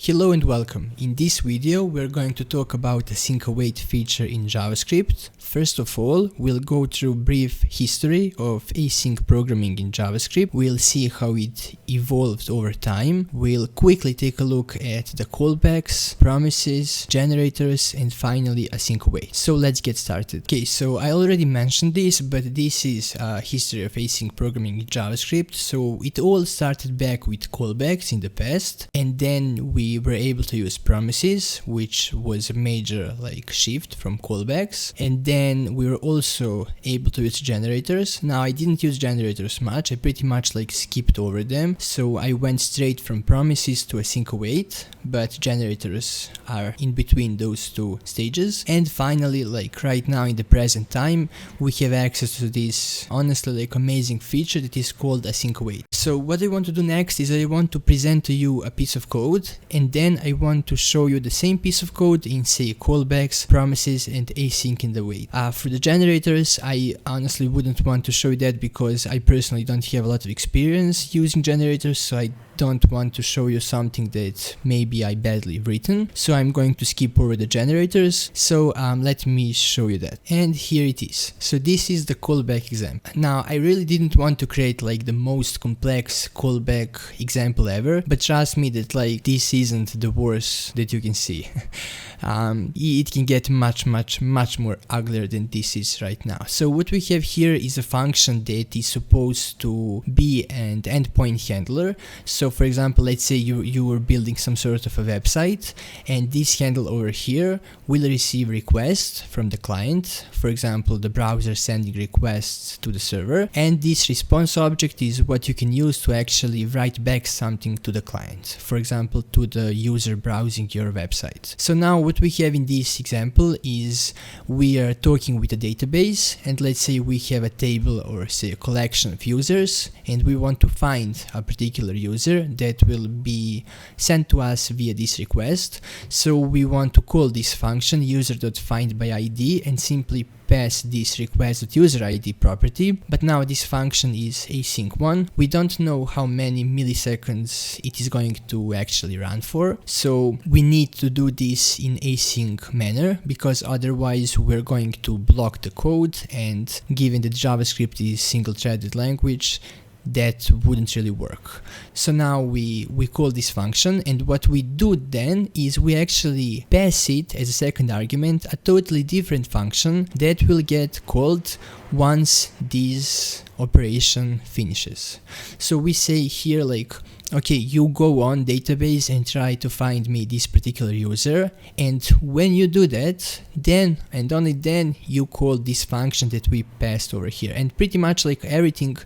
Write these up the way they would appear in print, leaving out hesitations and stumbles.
Hello and welcome. In this video we're going to talk about the async await feature in JavaScript. First of all, we'll go through brief history of async programming in JavaScript. We'll see how it evolved over time. We'll quickly take a look at the callbacks, promises, generators, and finally async await. So let's get started. Okay, so I already mentioned this, but this is a history of async programming in JavaScript. So it all started back with callbacks in the past, and then we were able to use promises, which was a major shift from callbacks, and then we were also able to use generators. Now I didn't use generators much, I pretty much skipped over them, so I went straight from promises to async await, but generators are in between those two stages. And finally, right now in the present time, we have access to this honestly amazing feature that is called async await. So what I want to do next is I want to present to you a piece of code, and then I want to show you the same piece of code in, say, callbacks, promises, and async in the wait. For the generators, I honestly wouldn't want to show you that because I personally don't have a lot of experience using generators, so I don't want to show you something that maybe I badly written. So I'm going to skip over the generators. So let me show you that. And here it is. So this is the callback example. Now I really didn't want to create the most complex callback example ever, but trust me that this isn't the worst that you can see. It can get much more uglier than this is right now. So what we have here is a function that is supposed to be an endpoint handler. So for example, let's say you were building some sort of a website, and this handle over here will receive requests from the client. For example, the browser sending requests to the server, and this response object is what you can use to actually write back something to the client, for example to the user browsing your website. So now what we have in this example is we are talking with a database, and let's say we have a table or say a collection of users, and we want to find a particular user that will be sent to us via this request. So we want to call this function user.findById and simply pass this request.userId property. But now this function is async one. We don't know how many milliseconds it is going to actually run for, so we need to do this in async manner, because otherwise we're going to block the code, and given that JavaScript is single-threaded language, that wouldn't really work. So now we call this function, and what we do then is we actually pass it as a second argument a totally different function that will get called once this operation finishes. So we say here okay, you go on database and try to find me this particular user, and when you do that, then and only then you call this function that we passed over here. And pretty much everything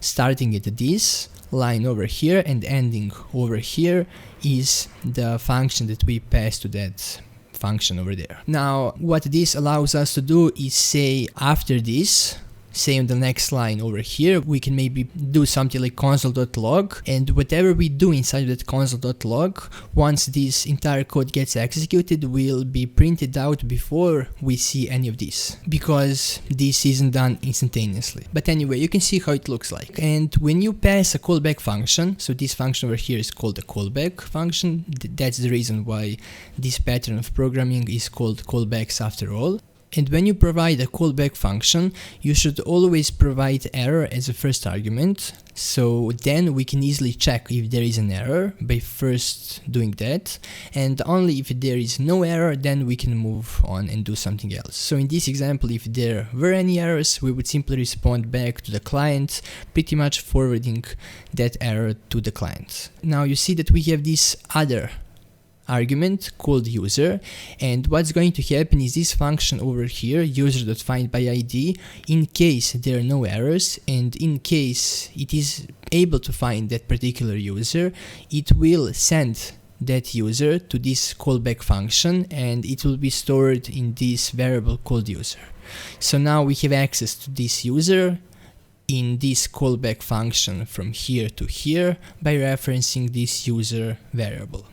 starting at this line over here and ending over here is the function that we pass to that function over there. Now what this allows us to do is say after this, say on the next line over here, we can maybe do something like console.log, and whatever we do inside of that console.log, once this entire code gets executed, will be printed out before we see any of this, because this isn't done instantaneously. But anyway, you can see how it looks like. And when you pass a callback function, so this function over here is called a callback function, that's the reason why this pattern of programming is called callbacks after all. And when you provide a callback function, you should always provide error as a first argument. So then we can easily check if there is an error by first doing that. And only if there is no error, then we can move on and do something else. So in this example, if there were any errors, we would simply respond back to the client, pretty much forwarding that error to the client. Now you see that we have this other argument called user, and what's going to happen is this function over here, user.findById, in case there are no errors and in case it is able to find that particular user, it will send that user to this callback function, and it will be stored in this variable called user. So now we have access to this user in this callback function from here to here by referencing this user variable.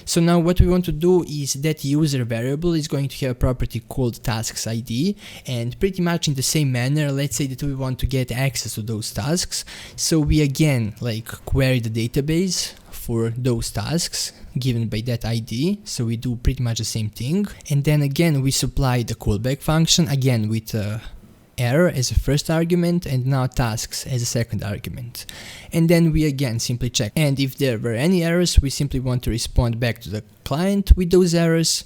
So now what we want to do is that user variable is going to have a property called tasks ID, and pretty much in the same manner, let's say that we want to get access to those tasks. So we again like query the database for those tasks given by that ID. So we do pretty much the same thing, and then again we supply the callback function again with error as a first argument and now tasks as a second argument, and then we again simply check, and if there were any errors we simply want to respond back to the client with those errors,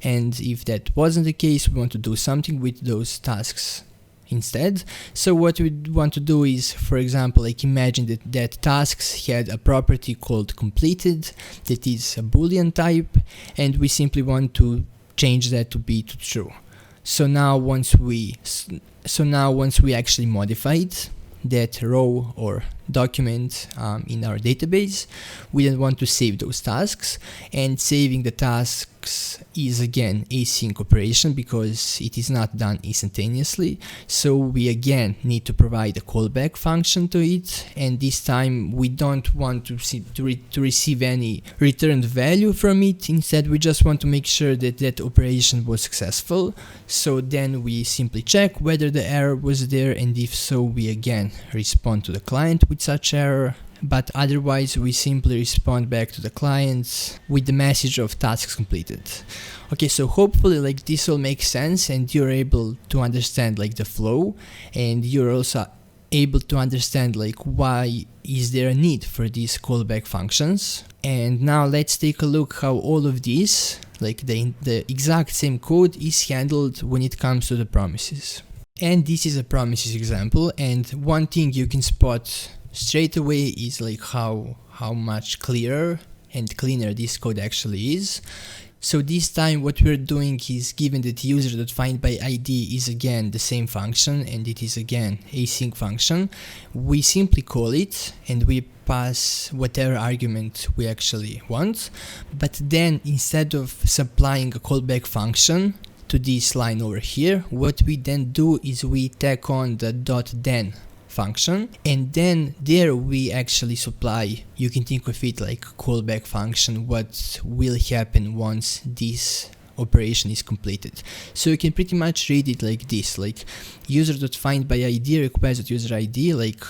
and if that wasn't the case we want to do something with those tasks instead. So what we want to do is, for example, like imagine that tasks had a property called completed that is a boolean type, and we simply want to change that to be to true. So now once we actually modified that row or document in our database, we then want to save those tasks, and saving the tasks is again async operation because it is not done instantaneously. So we again need to provide a callback function to it, and this time we don't want to receive any returned value from it. Instead we just want to make sure that that operation was successful. So then we simply check whether the error was there, and if so we again respond to the client with such error, but otherwise we simply respond back to the clients with the message of tasks completed. Okay, so hopefully like this all makes sense and you're able to understand like the flow, and you're also able to understand like why is there a need for these callback functions. And now let's take a look how all of this, like the exact same code, is handled when it comes to the promises. And this is a promises example, and one thing you can spot straight away is like how much clearer and cleaner this code actually is. So this time what we're doing is, given that user.findById is again the same function and it is again async function, we simply call it and we pass whatever argument we actually want. But then instead of supplying a callback function to this line over here, what we then do is we tack on the .then function, and then there we actually supply, you can think of it like callback function, what will happen once this operation is completed. So you can pretty much read it like this, like user.findById requires that user ID like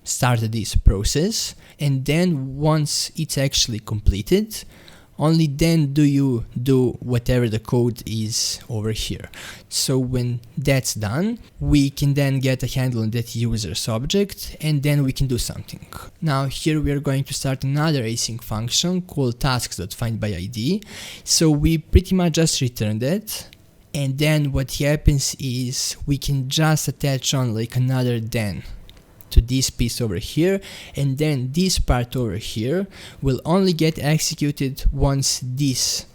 started this process, and then once it's actually completed, only then do you do whatever the code is over here. So when that's done, we can then get a handle on that user subject, and then we can do something. Now here we are going to start another async function called tasks.findById. So we pretty much just return that, and then what happens is we can just attach on like another then to this piece over here, and then this part over here will only get executed once this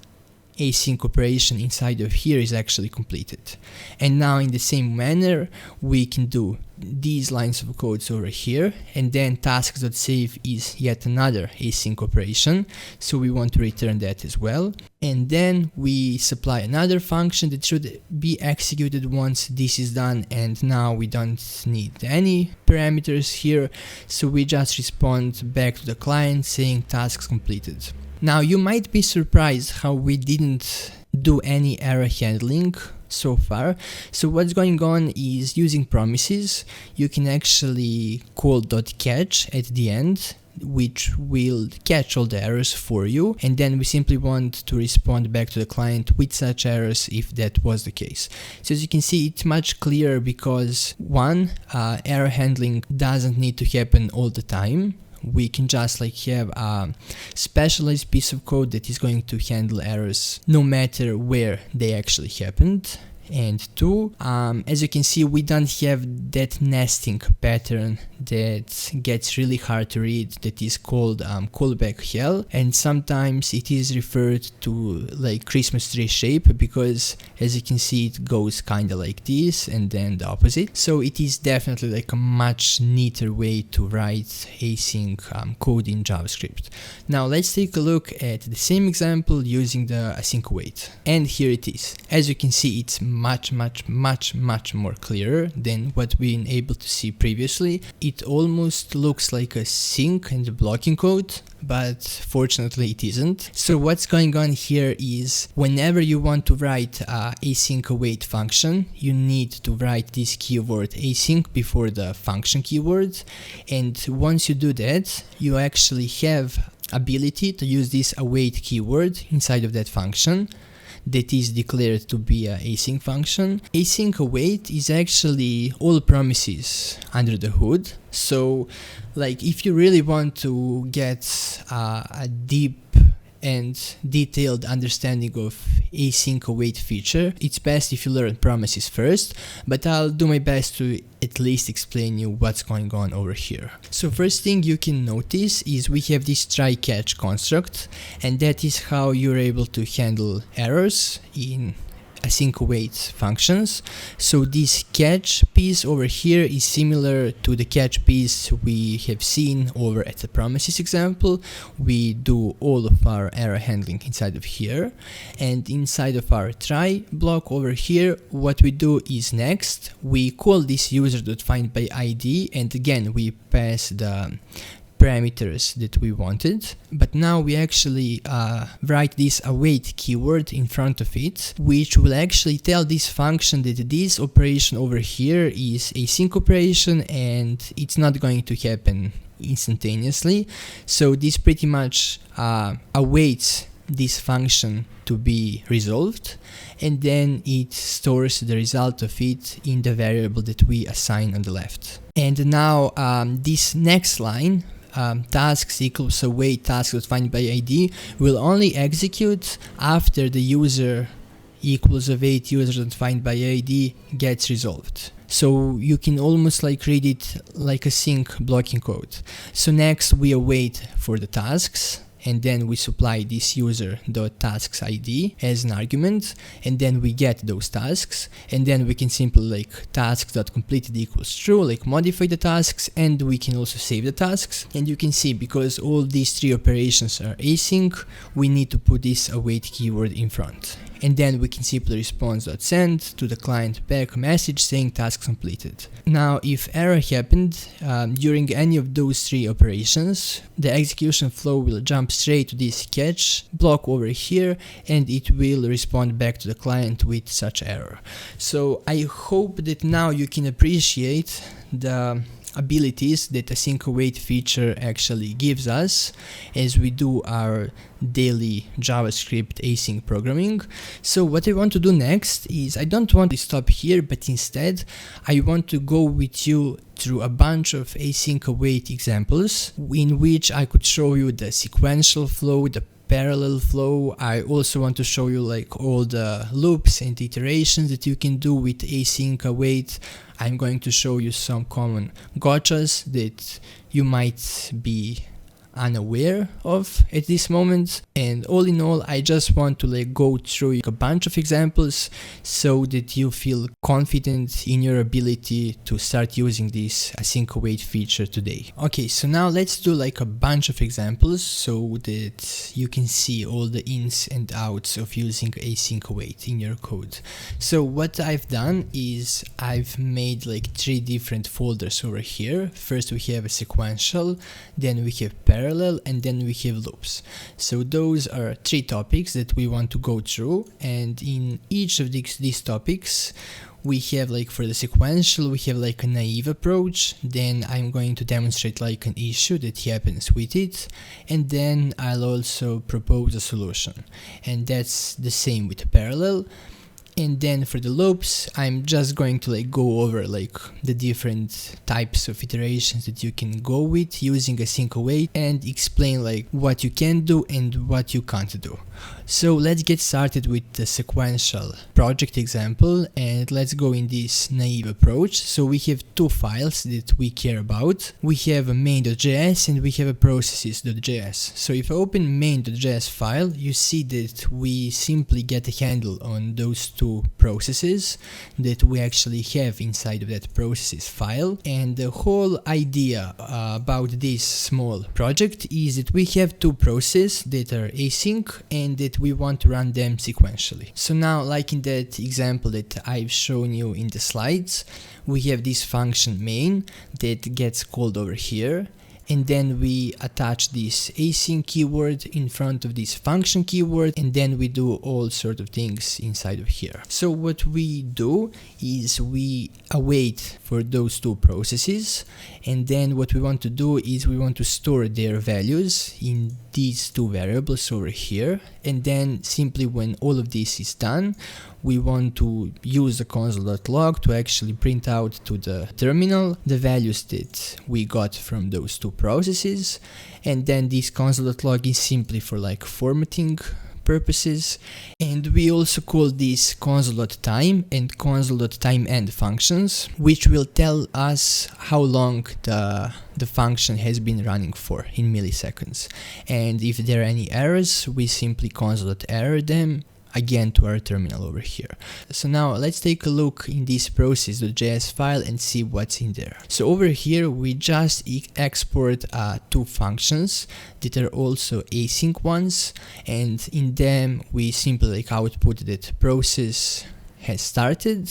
async operation inside of here is actually completed. And now in the same manner we can do these lines of codes over here, and then tasks.save is yet another async operation, so we want to return that as well. And then we supply another function that should be executed once this is done, and now we don't need any parameters here, so we just respond back to the client saying tasks completed. Now you might be surprised how we didn't do any error handling so far. So what's going on is, using promises you can actually call .catch at the end, which will catch all the errors for you, and then we simply want to respond back to the client with such errors if that was the case. So as you can see, it's much clearer because one, error handling doesn't need to happen all the time. We can just like have a specialized piece of code that is going to handle errors no matter where they actually happened. And two, as you can see, we don't have that nesting pattern that gets really hard to read, that is called callback hell, and sometimes it is referred to like Christmas tree shape, because as you can see it goes kind of like this and then the opposite. So it is definitely like a much neater way to write async code in JavaScript. Now let's take a look at the same example using the async await, and here it is. As you can see, it's much more clearer than what we've been able to see previously. It almost looks like a sync and blocking code, but fortunately it isn't. So what's going on here is whenever you want to write a async await function, you need to write this keyword async before the function keyword, and once you do that, you actually have ability to use this await keyword inside of that function that is declared to be a async function. Async await is actually all promises under the hood. So like if you really want to get a deep and detailed understanding of async await feature, it's best if you learn promises first, but I'll do my best to at least explain you what's going on over here. So first thing you can notice is we have this try catch construct, and that is how you're able to handle errors in async await functions. So this catch piece over here is similar to the catch piece we have seen over at the promises example. We do all of our error handling inside of here, and inside of our try block over here, what we do is next we call this user.findById, and again we pass the parameters that we wanted, but now we actually write this await keyword in front of it, which will actually tell this function that this operation over here is a async operation and it's not going to happen instantaneously. So this pretty much awaits this function to be resolved, and then it stores the result of it in the variable that we assign on the left. And now this next line, tasks equals await tasks.findById, will only execute after the user equals await user.findById gets resolved. So you can almost like read it like a sync blocking code. So next we await for the tasks, and then we supply this user.tasksId as an argument, and then we get those tasks, and then we can simply like tasks.completed equals true, like modify the tasks, and we can also save the tasks. And you can see, because all these three operations are async, we need to put this await keyword in front. And then we can simply response.send to the client back a message saying task completed. Now if error happened during any of those three operations, the execution flow will jump straight to this catch block over here, and it will respond back to the client with such error. So I hope that now you can appreciate the abilities that async await feature actually gives us as we do our daily JavaScript async programming. So what I want to do next is, I don't want to stop here, but instead I want to go with you through a bunch of async await examples in which I could show you the sequential flow, the parallel flow. I also want to show you like all the loops and iterations that you can do with async await. I'm going to show you some common gotchas that you might be unaware of at this moment, and all in all I just want to like go through a bunch of examples so that you feel confident in your ability to start using this async await feature today. Okay, so now let's do like a bunch of examples so that you can see all the ins and outs of using async await in your code. So what I've done is I've made like 3 different folders over here. First we have a sequential, then we have parallel, and then we have loops. So those are 3 topics that we want to go through, and in each of these topics we have, like for the sequential, we have like a naive approach, then I'm going to demonstrate like an issue that happens with it, and then I'll also propose a solution. And that's the same with parallel. And then for the loops, I'm just going to like go over like the different types of iterations that you can go with using async await, and explain like what you can do and what you can't do. So let's get started with the sequential project example, and let's go in this naive approach. So we have 2 files that we care about. We have a main.js and we have a processes.js. So if I open main.js file, you see that we simply get a handle on those 2 two processes that we actually have inside of that processes file. And the whole idea about this small project is that we have two processes that are async and that we want to run them sequentially. So now, like in that example that I've shown you in the slides, we have this function main that gets called over here, and then we attach this async keyword in front of this function keyword, and then we do all sort of things inside of here. So what we do is we await for those two processes, and then what we want to do is we want to store their values in these two variables over here, and then simply when all of this is done, we want to use the console.log to actually print out to the terminal the values that we got from those two processes. And then this console.log is simply for like formatting purposes. And we also call this console.time and console.timeEnd functions, which will tell us how long the function has been running for in milliseconds. And if there are any errors, we simply console.error them again to our terminal over here. So now let's take a look in this process.js file and see what's in there. So over here we just export two functions that are also async ones, and in them we simply like output that process has started.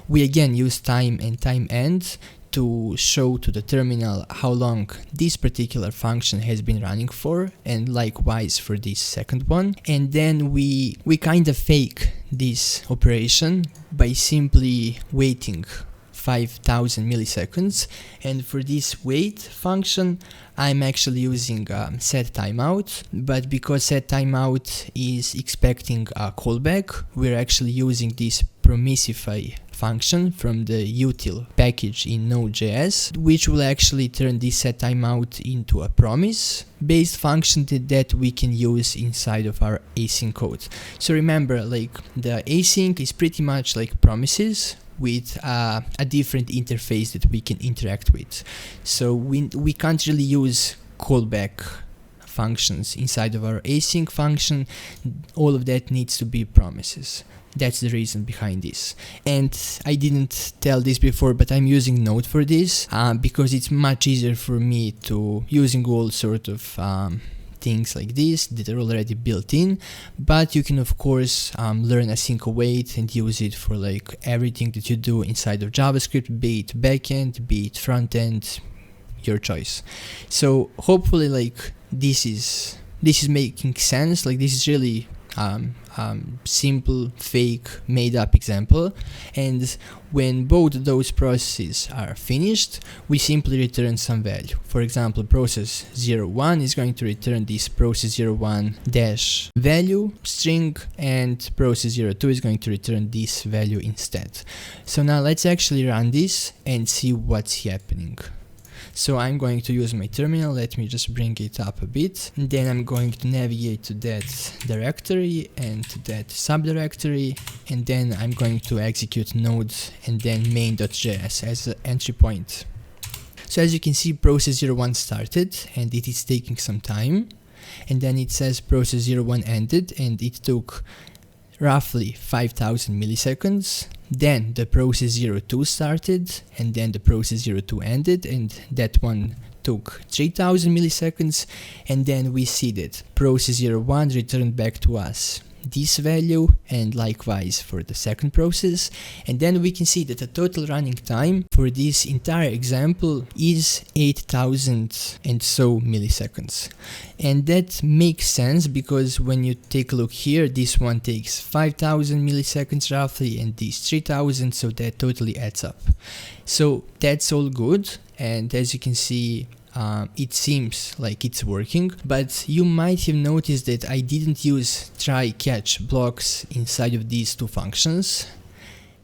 We again use time and timeEnd to show to the terminal how long this particular function has been running for, and likewise for this second one. And then we kind of fake this operation by simply waiting 5000 milliseconds. And for this wait function, I'm actually using set timeout, but because set timeout is expecting a callback, we're actually using this Promisify function from the util package in Node.js, which will actually turn this set timeout into a promise based function that we can use inside of our async code. So remember, like the async is pretty much like promises with a different interface that we can interact with. So we can't really use callback functions inside of our async function. All of that needs to be promises. That's the reason behind this. And I didn't tell this before, but I'm using Node for this because it's much easier for me to using all sort of things like this that are already built in. But you can of course learn async await and use it for like everything that you do inside of JavaScript, be it backend, be it frontend, your choice. So hopefully like this is making sense. Like this is really simple, fake, made-up example, and when both those processes are finished, we simply return some value. For example, process 01 is going to return this process 01 dash value string, and process 02 is going to return this value instead. So now let's actually run this and see what's happening. So I'm going to use my terminal. Let me just bring it up a bit. And then I'm going to navigate to that directory and to that subdirectory. And then I'm going to execute node and then main.js as an entry point. So as you can see, process 01 started and it is taking some time. And then it says process 01 ended and it took roughly 5000 milliseconds. Then the process 02 started and then the process 02 ended, and that one took 3000 milliseconds. And then we see that process 01 returned back to us this value, and likewise for the second process. And then we can see that the total running time for this entire example is 8000 and so milliseconds. And that makes sense because when you take a look here, this one takes 5000 milliseconds roughly and this 3000, so that totally adds up. So that's all good, and as you can see, it seems like it's working, but you might have noticed that I didn't use try catch blocks inside of these two functions,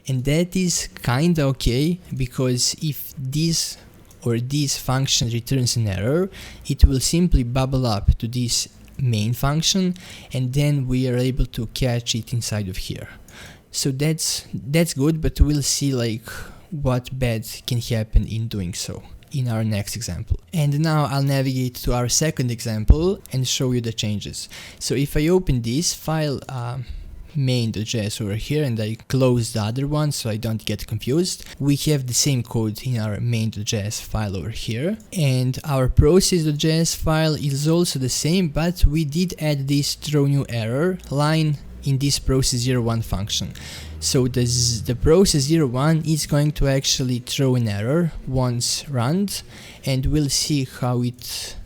and that is kinda okay, because if this or this function returns an error, it will simply bubble up to this main function, and then we are able to catch it inside of here. So that's good, but we'll see like what bad can happen in doing so in our next example. And now I'll navigate to our second example and show you the changes. So if I open this file, main.js over here and I close the other one so I don't get confused, we have the same code in our main.js file over here, and our process.js file is also the same, but we did add this throw new error line in this process01 function. So the process01 is going to actually throw an error once run, and we'll see how it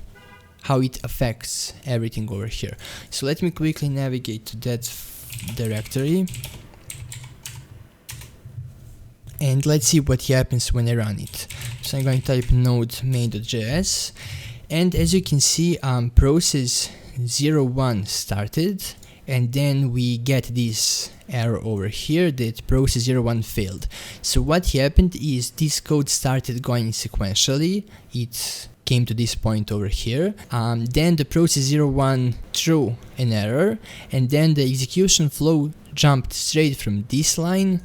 affects everything over here. So let me quickly navigate to that directory and let's see what happens when I run it. So I'm going to type node main.js, and as you can see, process01 started, and then we get this error over here that process01 failed. So what happened is this code started going sequentially. It came to this point over here. Then the process01 threw an error, and then the execution flow jumped straight from this line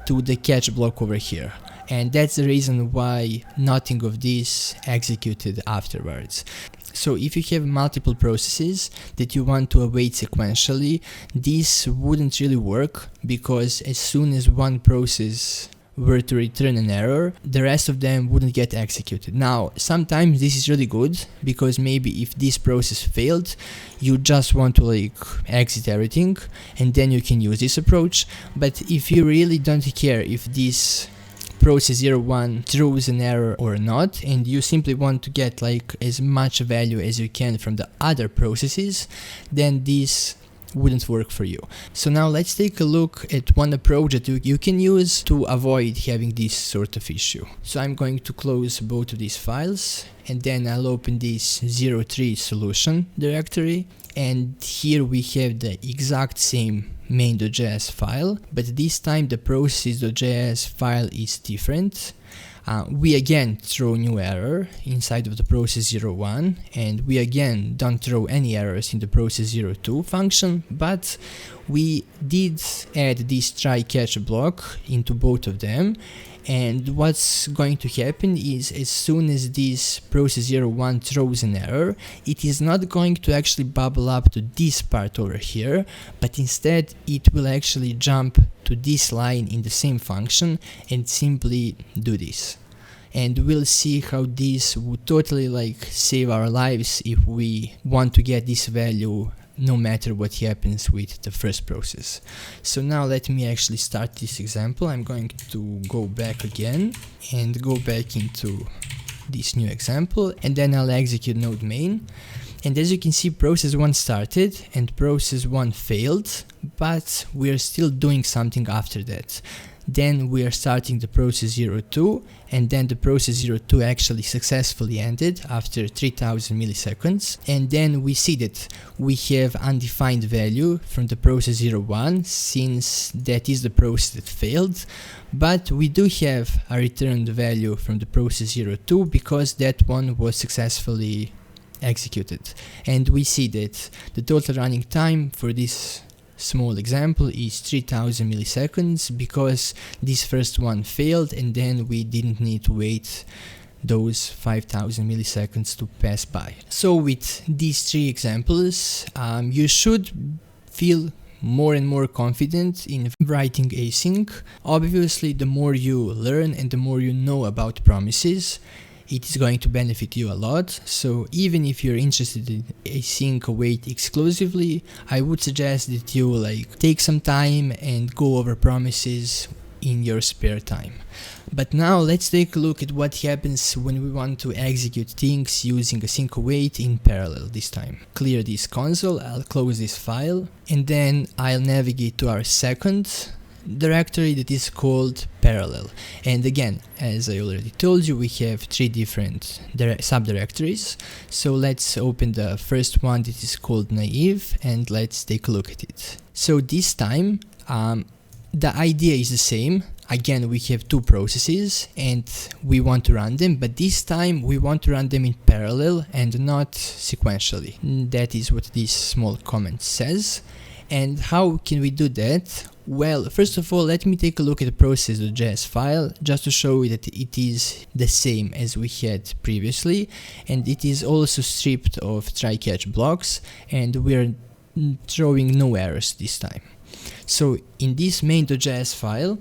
to the catch block over here. And that's the reason why nothing of this executed afterwards. So if you have multiple processes that you want to await sequentially, this wouldn't really work, because as soon as one process were to return an error, the rest of them wouldn't get executed. Now, sometimes this is really good, because maybe if this process failed, you just want to exit everything, and then you can use this approach. But if you really don't care if this process01 throws an error or not, and you simply want to get as much value as you can from the other processes, then this wouldn't work for you. So now let's take a look at one approach that you can use to avoid having this sort of issue. So I'm going to close both of these files, and then I'll open this 03 solution directory, and here we have the exact same main.js file, but this time the process.js file is different. We again throw new error inside of the process01, and we again don't throw any errors in the process02 function, but we did add this try catch block into both of them. And what's going to happen is, as soon as this process01 throws an error, it is not going to actually bubble up to this part over here, but instead it will actually jump to this line in the same function and simply do this. And we'll see how this would totally save our lives if we want to get this value no matter what happens with the first process. So now let me actually start this example. I'm going to go back again and go back into this new example, and then I'll execute node main. And as you can see, process1 started and process1 failed, but we're still doing something after that. Then we are starting the process02, and then the process02 actually successfully ended after 3000 milliseconds. And then we see that we have undefined value from the process01, since that is the process that failed, but we do have a returned value from the process02 because that one was successfully executed. And we see that the total running time for this small example is 3000 milliseconds, because this first one failed, and then we didn't need to wait those 5000 milliseconds to pass by. So with these three examples, you should feel more and more confident in writing async. Obviously, the more you learn and the more you know about promises, it is going to benefit you a lot. So even if you're interested in async await exclusively, I would suggest that you take some time and go over promises in your spare time. But now let's take a look at what happens when we want to execute things using async await in parallel this time. Clear this console, I'll close this file, and then I'll navigate to our second directory that is called parallel. And again, as I already told you, we have three different subdirectories. So let's open the first one that is called naive, and let's take a look at it. So this time the idea is the same. Again, we have two processes and we want to run them, but this time we want to run them in parallel and not sequentially. That is what this small comment says. And how can we do that? Well, first of all, let me take a look at the process.js file just to show you that it is the same as we had previously, and it is also stripped of try catch blocks, and we're throwing no errors this time. So in this main.js file,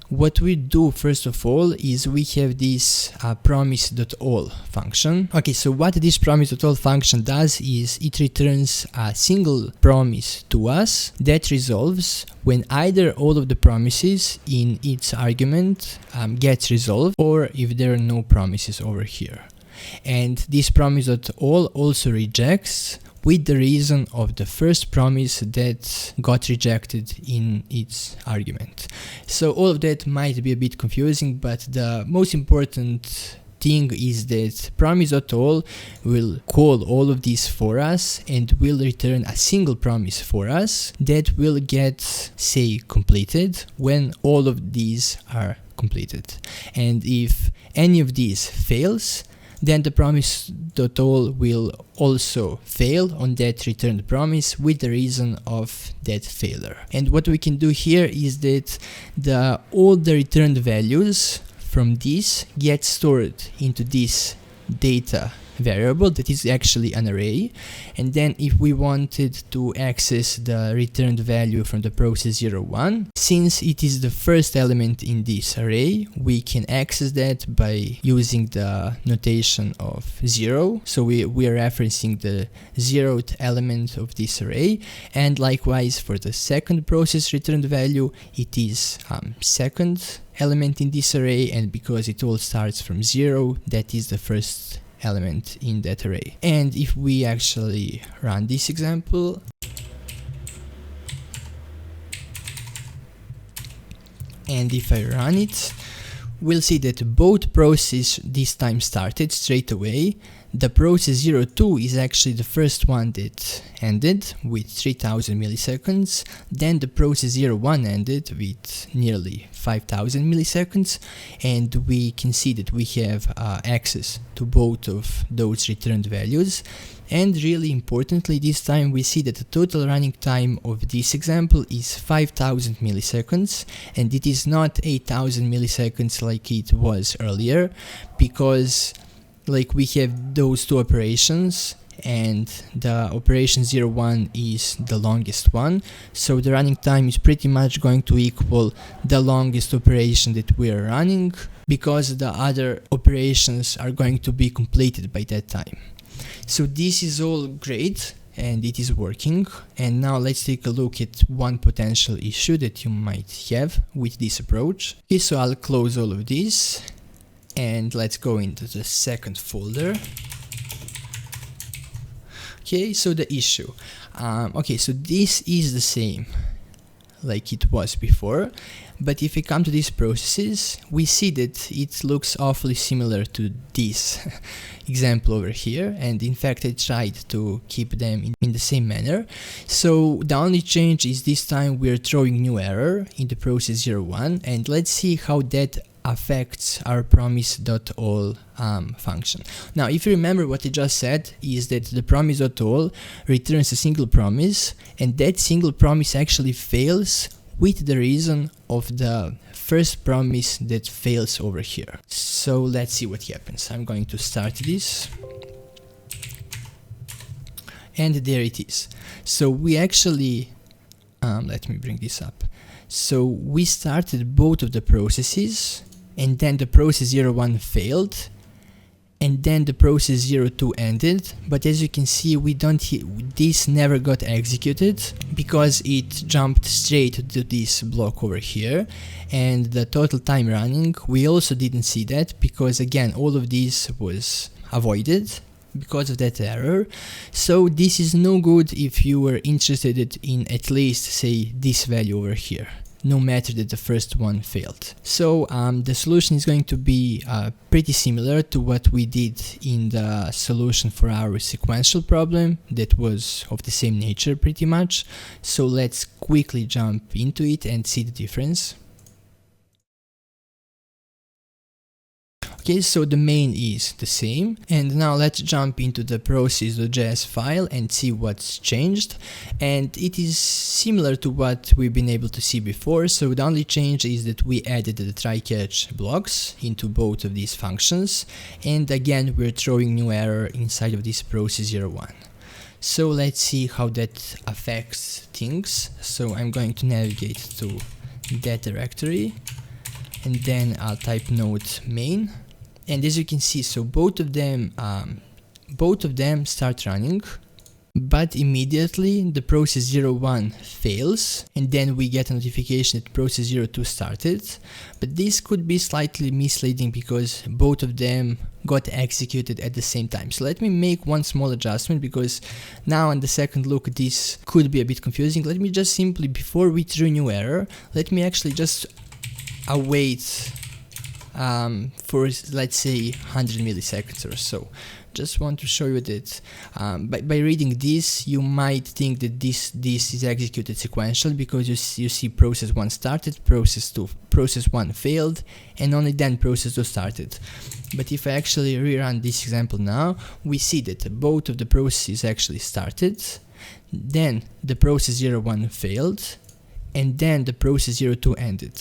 what we do first of all is we have this Promise.all function. Okay, so what this Promise.all function does is it returns a single promise to us that resolves when either all of the promises in its argument gets resolved, or if there are no promises over here. And this Promise.all also rejects with the reason of the first promise that got rejected in its argument. So all of that might be a bit confusing, but the most important thing is that Promise.all will call all of these for us and will return a single promise for us that will get, say, completed when all of these are completed. And if any of these fails, then the Promise.all will also fail on that returned promise with the reason of that failure. And what we can do here is that all the returned values from this get stored into this data variable that is actually an array, and then if we wanted to access the returned value from the process 01, since it is the first element in this array, we can access that by using the notation of 0. So we are referencing the 0th element of this array, and likewise for the second process returned value, it is second element in this array, and because it all starts from 0, that is the first element in that array. And if we actually run this example, and if I run it, we'll see that both processes this time started straight away. The process 02 is actually the first one that ended with 3000 milliseconds, then the process 01 ended with nearly 5000 milliseconds, and we can see that we have access to both of those returned values. And really importantly, this time we see that the total running time of this example is 5000 milliseconds, and it is not 8000 milliseconds like it was earlier, because like we have those two operations, and the operation 01 is the longest one, so the running time is pretty much going to equal the longest operation that we are running, because the other operations are going to be completed by that time. So this is all great and it is working. And now let's take a look at one potential issue that you might have with this approach. Okay, so I'll close all of this and let's go into the second folder. Okay, so the issue. Okay, so this is the same like it was before, but if we come to these processes, we see that it looks awfully similar to this example over here, and in fact I tried to keep them in the same manner. So the only change is this time we're throwing new error in the process 01, and let's see how that affects our Promise.all function. Now, if you remember what I just said, is that the Promise.all returns a single promise, and that single promise actually fails with the reason of the first promise that fails over here. So let's see what happens. I'm going to start this. And there it is. So we actually, let me bring this up. So we started both of the processes, and then the process 01 failed, and then the process 02 ended, but as you can see, this never got executed because it jumped straight to this block over here. And the total time running, we also didn't see that because again all of this was avoided because of that error. So this is no good if you were interested in at least say this value over here, no matter that the first one failed. So the solution is going to be pretty similar to what we did in the solution for our sequential problem that was of the same nature pretty much. So let's quickly jump into it and see the difference. Okay, so the main is the same, and now let's jump into the process.js file and see what's changed. And it is similar to what we've been able to see before, so the only change is that we added the try-catch blocks into both of these functions, and again we're throwing new error inside of this process 01. So let's see how that affects things. So I'm going to navigate to that directory, and then I'll type node main, and as you can see, so both of them start running, but immediately the process 01 fails, and then we get a notification that process 02 started. But this could be slightly misleading because both of them got executed at the same time. So let me make one small adjustment, because now on the second look this could be a bit confusing. Let me just simply, before we throw a new error, let me actually just await for, let's say, 100 milliseconds or so. Just want to show you that by reading this, you might think that this is executed sequential, because you see process 1 started, process 1 failed, and only then process 2 started. But if I actually rerun this example now, we see that both of the processes actually started, then the process 01 failed, and then the process 02 ended.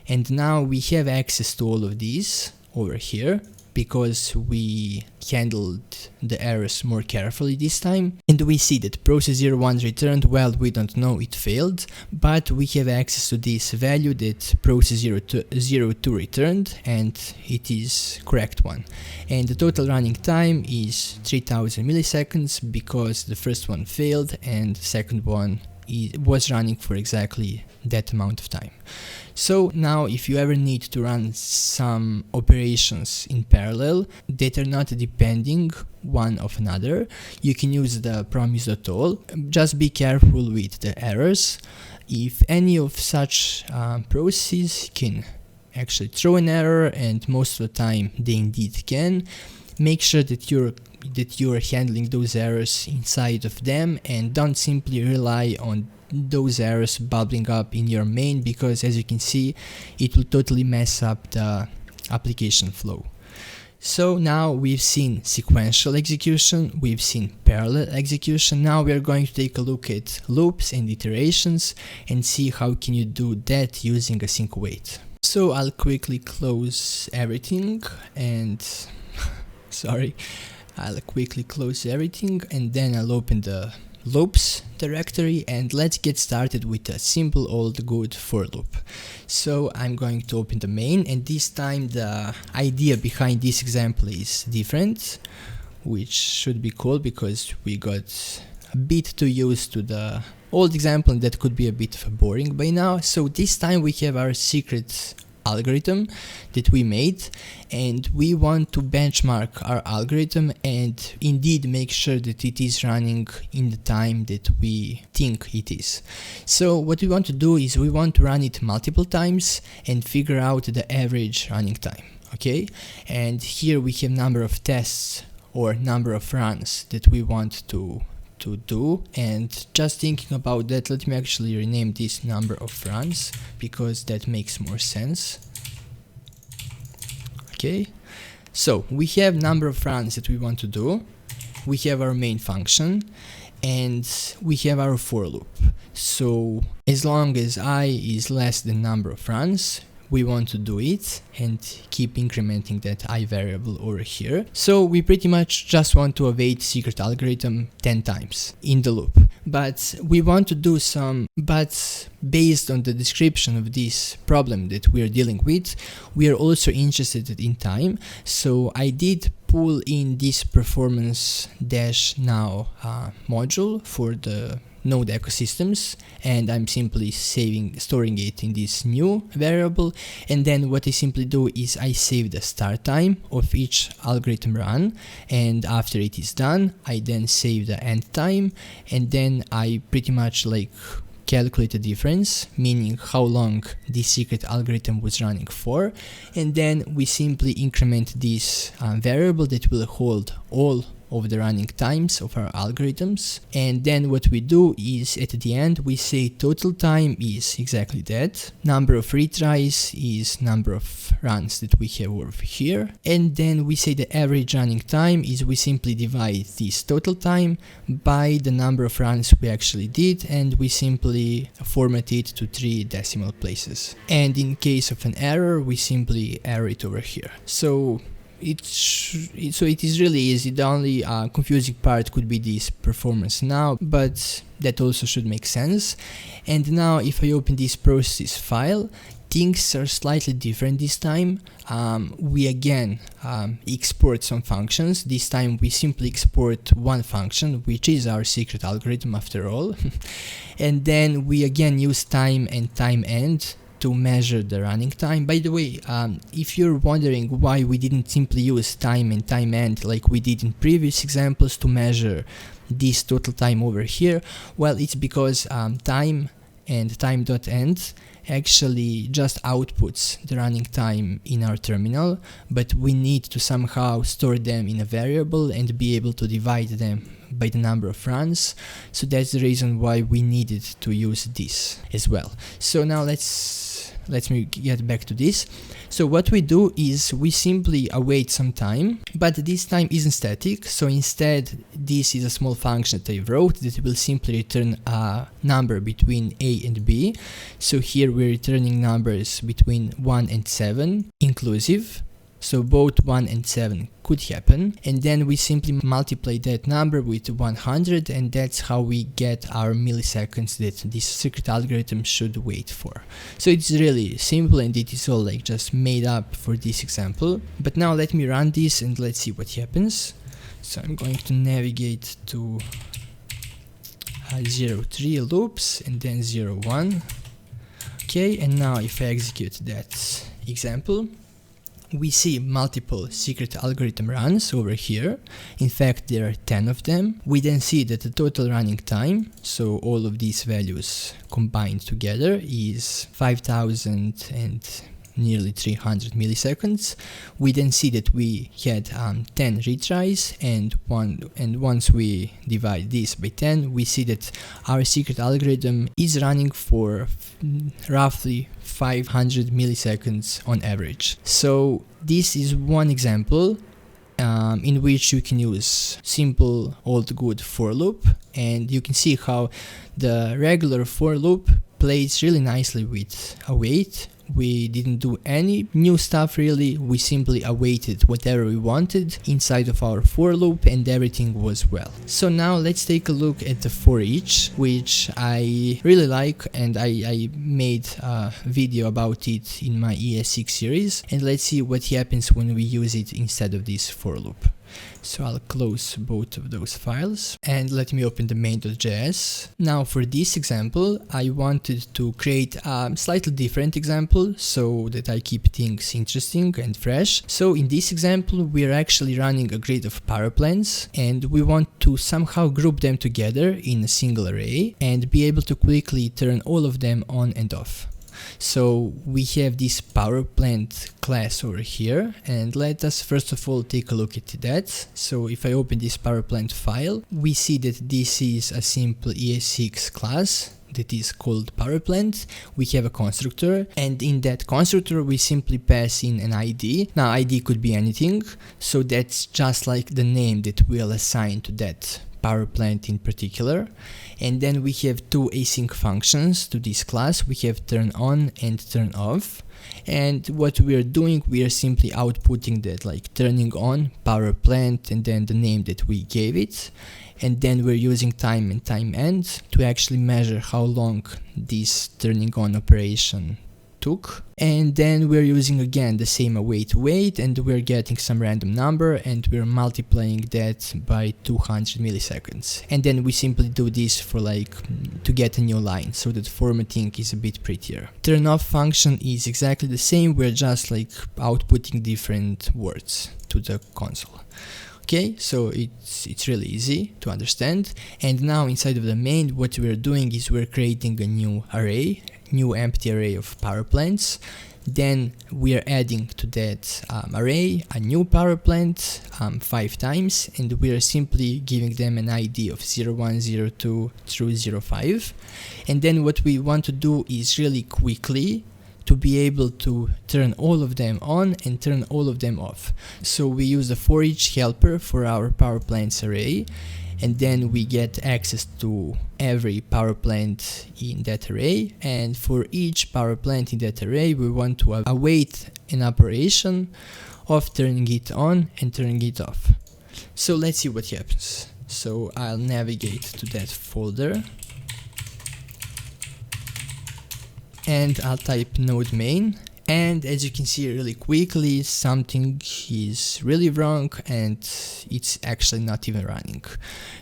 And now we have access to all of these over here, because we handled the errors more carefully this time. And we see that process 01 returned, well, we don't know, it failed, but we have access to this value that process 02 returned, and it is correct one. And the total running time is 3000 milliseconds, because the first one failed and the second one was running for exactly that amount of time. So now if you ever need to run some operations in parallel that are not depending one of another, you can use the Promise.all. Just be careful with the errors. If any of such processes can actually throw an error, and most of the time they indeed can, make sure that you're handling those errors inside of them, and don't simply rely on those errors bubbling up in your main, because as you can see, it will totally mess up the application flow. So now we've seen sequential execution, we've seen parallel execution. Now we are going to take a look at loops and iterations and see how can you do that using async await. So I'll quickly close everything and I'll quickly close everything, and then I'll open the loops directory, and let's get started with a simple old good for loop. So I'm going to open the main, and this time the idea behind this example is different, which should be cool because we got a bit too used to the old example, and that could be a bit boring by now. So this time we have our secret algorithm that we made, and we want to benchmark our algorithm and indeed make sure that it is running in the time that we think it is. So what we want to do is we want to run it multiple times and figure out the average running time. Okay, and here we have number of tests or number of runs that we want to do, and just thinking about that, let me actually rename this number of runs because that makes more sense. Okay, so we have number of runs that we want to do, we have our main function, and we have our for loop. So as long as I is less than number of runs, we want to do it and keep incrementing that I variable over here. So we pretty much just want to await secret algorithm 10 times in the loop. But we want to do but based on the description of this problem that we are dealing with, we are also interested in time. So I did pull in this performance-now module for the Node ecosystems, and I'm simply storing it in this new variable. And then what I simply do is I save the start time of each algorithm run, and after it is done, I then save the end time, and then I pretty much calculate the difference, meaning how long this secret algorithm was running for, and then we simply increment this variable that will hold all of the running times of our algorithms. And then what we do is at the end we say total time is exactly that, number of retries is number of runs that we have over here, and then we say the average running time is we simply divide this total time by the number of runs we actually did, and we simply format it to 3 decimal places, and in case of an error we simply error it over here. So so it is really easy. The only confusing part could be this performance now, but that also should make sense. And now if I open this process file, things are slightly different this time. We again export some functions. This time we simply export one function, which is our secret algorithm after all. And then we again use time and time end to measure the running time. By the way, if you're wondering why we didn't simply use time and time end like we did in previous examples to measure this total time over here, well, it's because time and time.end actually just outputs the running time in our terminal, but we need to somehow store them in a variable and be able to divide them by the number of runs. So that's the reason why we needed to use this as well. So now let me get back to this. So what we do is we simply await some time, but this time isn't static. So instead, this is a small function that I wrote that will simply return a number between A and B. So here we're returning numbers between 1 and 7 inclusive. So both 1 and 7 could happen, and then we simply multiply that number with 100, and that's how we get our milliseconds that this secret algorithm should wait for. So it's really simple, and it is all like just made up for this example. But now let me run this and let's see what happens. So I'm going to navigate to 0, 3 loops and then 0, 1. Okay, and now if I execute that example, we see multiple secret algorithm runs over here. In fact, there are 10 of them. We then see that the total running time, so all of these values combined together, is 5000 and nearly 300 milliseconds. We then see that we had 10 retries, and once we divide this by 10, we see that our secret algorithm is running for roughly 500 milliseconds on average. So this is one example in which you can use simple old good for loop, and you can see how the regular for loop plays really nicely with await. We didn't do any new stuff really, we simply awaited whatever we wanted inside of our for loop and everything was well. So now let's take a look at the forEach, which I really like, and I made a video about it in my ES6 series, and let's see what happens when we use it instead of this for loop. So I'll close both of those files and let me open the main.js. Now for this example, I wanted to create a slightly different example so that I keep things interesting and fresh. So in this example, we're actually running a grid of power plants, and we want to somehow group them together in a single array and be able to quickly turn all of them on and off. So we have this power plant class over here, and let us first of all take a look at that. So if I open this power plant file, we see that this is a simple ES6 class that is called power plant. We have a constructor, and in that constructor we simply pass in an ID. Now ID could be anything, so that's just like the name that we'll assign to that power plant in particular. And then we have two async functions to this class. We have turn on and turn off, and what we are doing, we are simply outputting that, like turning on power plant and then the name that we gave it, and then we're using time and time end to actually measure how long this turning on operation took. And then we're using again the same await wait, and we're getting some random number and we're multiplying that by 200 milliseconds. And then we simply do this for to get a new line so that formatting is a bit prettier. Turn off function is exactly the same, we're just outputting different words to the console. Okay, so it's really easy to understand. And now inside of the main, what we're doing is we're creating a new array, new empty array of power plants. Then we are adding to that array a new power plant 5 times, and we are simply giving them an ID of 01, 02 through 05. And then what we want to do is really quickly to be able to turn all of them on and turn all of them off. So we use the forEach helper for our power plants array, and then we get access to every power plant in that array, and for each power plant in that array we want to await an operation of turning it on and turning it off. So let's see what happens. So I'll navigate to that folder and I'll type node main, and as you can see really quickly, something is really wrong and it's actually not even running.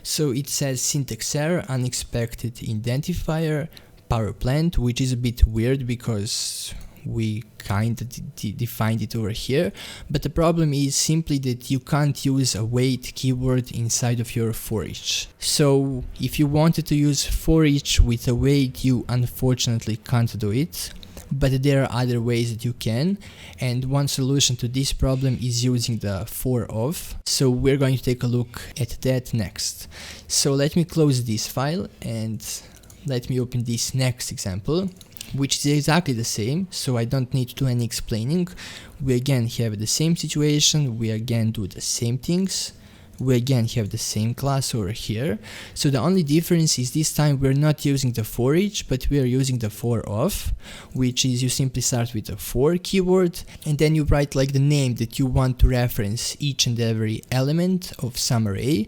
So it says syntax error, unexpected identifier, power plant, which is a bit weird because we kind of defined it over here, but the problem is simply that you can't use a wait keyword inside of your forEach. So if you wanted to use forEach with a wait, you unfortunately can't do it, but there are other ways that you can, and one solution to this problem is using the forOf. So we're going to take a look at that next. So let me close this file and let me open this next example, which is exactly the same, so I don't need to do any explaining. We again have the same situation, we again do the same things, we again have the same class over here. So the only difference is this time we're not using the forEach, but we are using the forOf, which is you simply start with a for keyword and then you write like the name that you want to reference each and every element of some array,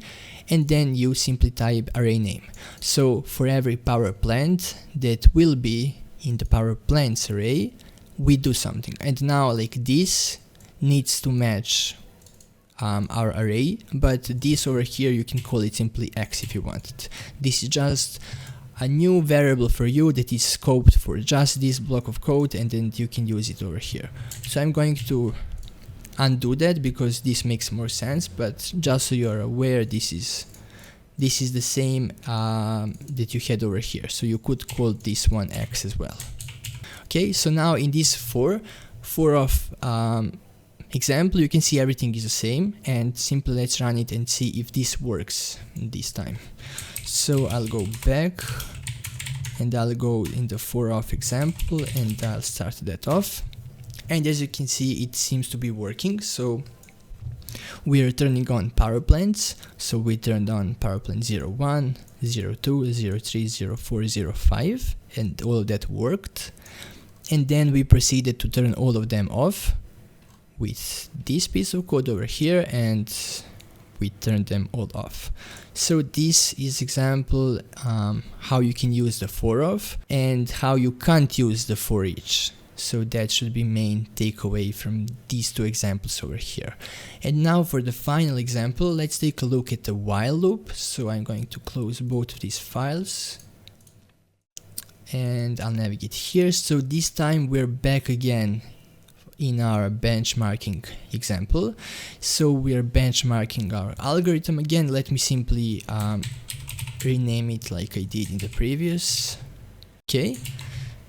and then you simply type array name. So for every power plant that will be in the power plants array, we do something, and now like this needs to match our array, but this over here you can call it simply x if you want it. This is just a new variable for you that is scoped for just this block of code, and then you can use it over here. So I'm going to undo that because this makes more sense, but just so you're aware, this is the same that you had over here, so you could call this one x as well. Okay, so now in this forOf example, you can see everything is the same, and simply let's run it and see if this works this time. So I'll go back and I'll go in the forOf example and I'll start that off, and as you can see it seems to be working. So we are turning on power plants, so we turned on power plant 01, 02, 03, 04, 05, and all of that worked. And then we proceeded to turn all of them off with this piece of code over here, and we turned them all off. So this is example how you can use the forOf and how you can't use the forEach. So that should be main takeaway from these two examples over here. And now for the final example, let's take a look at the while loop. So I'm going to close both of these files and I'll navigate here. So this time we're back again in our benchmarking example. So we're benchmarking our algorithm again. Let me simply rename it like I did in the previous. Okay.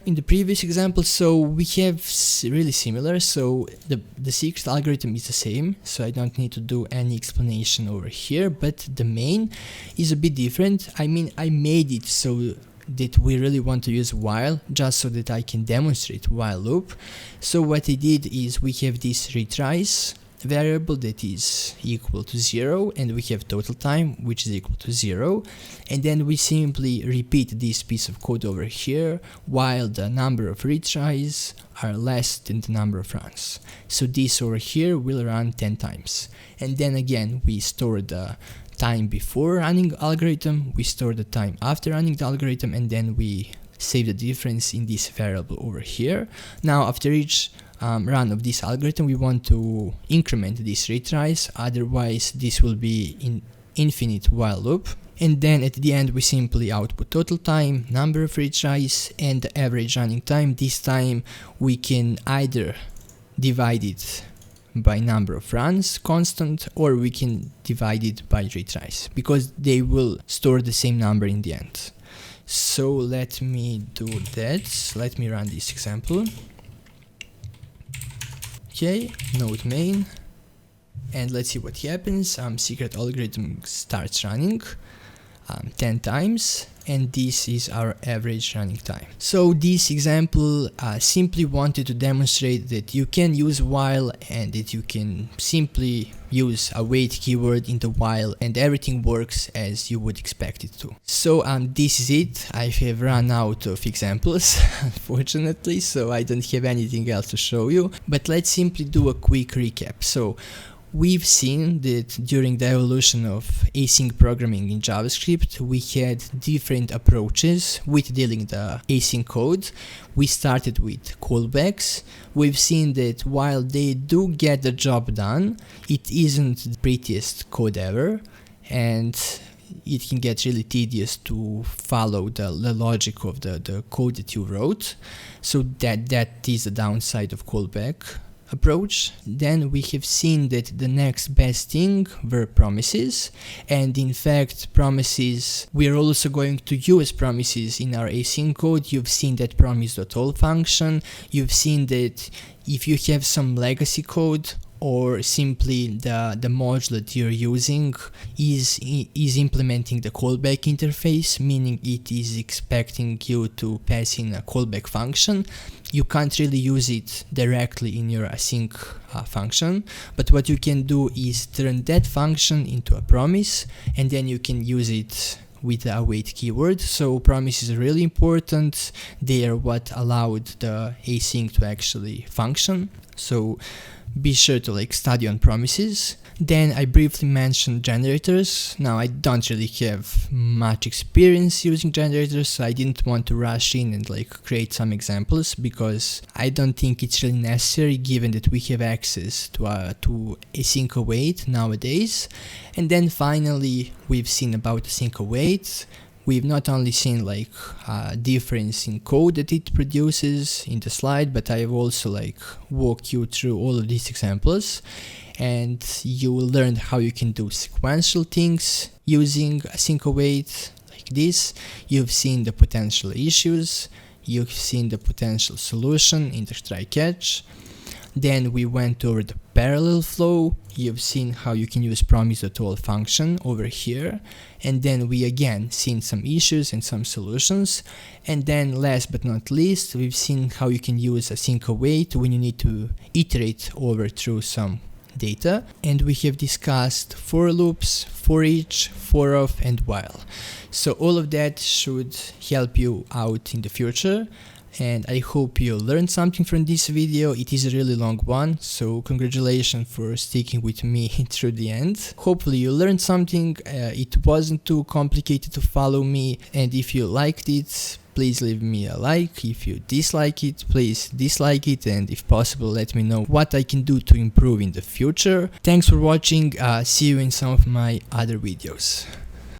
In the previous example, so we have really similar, so the secret algorithm is the same, so I don't need to do any explanation over here, but the main is a bit different. I mean, I made it so that we really want to use while, just so that I can demonstrate while loop. So what I did is we have this retries variable that is equal to 0, and we have total time which is equal to 0, and then we simply repeat this piece of code over here while the number of retries are less than the number of runs. So this over here will run 10 times, and then again we store the time before running algorithm, we store the time after running the algorithm, and then we save the difference in this variable over here. Now after each run of this algorithm, we want to increment these retries, otherwise this will be in infinite while loop. And then at the end we simply output total time, number of retries, and the average running time. This time we can either divide it by number of runs constant, or we can divide it by retries, because they will store the same number in the end. So let me do that. Let me run this example. Okay, node main, and let's see what happens. Secret algorithm starts running 10 times, and this is our average running time. So this example simply wanted to demonstrate that you can use while and that you can simply use a wait keyword in the while and everything works as you would expect it to. So this is it. I have run out of examples unfortunately, so I don't have anything else to show you, but let's simply do a quick recap. So we've seen that during the evolution of async programming in JavaScript, we had different approaches with dealing the async code. We started with callbacks. We've seen that while they do get the job done, it isn't the prettiest code ever, and it can get really tedious to follow the logic of the code that you wrote. So that is the downside of callback approach. Then we have seen that the next best thing were promises, and in fact promises, we are also going to use promises in our async code. You've seen that Promise.all function. You've seen that if you have some legacy code or simply the module that you're using is implementing the callback interface, meaning it is expecting you to pass in a callback function, you can't really use it directly in your async function, but what you can do is turn that function into a promise, and then you can use it with the await keyword. So promises are really important. They are what allowed the async to actually function. So be sure to study on promises. Then I briefly mentioned generators. Now I don't really have much experience using generators, so I didn't want to rush in and create some examples because I don't think it's really necessary given that we have access to async await nowadays. And then finally we've seen about async await. We've not only seen a difference in code that it produces in the slide, but I've also walked you through all of these examples, and you will learn how you can do sequential things using async await like this. You've seen the potential issues, you've seen the potential solution in the try catch. Then we went over the parallel flow. You've seen how you can use Promise.all function over here, and then we again seen some issues and some solutions. And then last but not least, we've seen how you can use async await when you need to iterate over through some data, and we have discussed for loops, forEach, forof, and while. So all of that should help you out in the future, and I hope you learned something from this video. It is a really long one, so congratulations for sticking with me through the end. Hopefully you learned something. It wasn't too complicated to follow me, and if you liked it, please leave me a like. If you dislike it, please dislike it, and if possible let me know what I can do to improve in the future. Thanks for watching. See you in some of my other videos.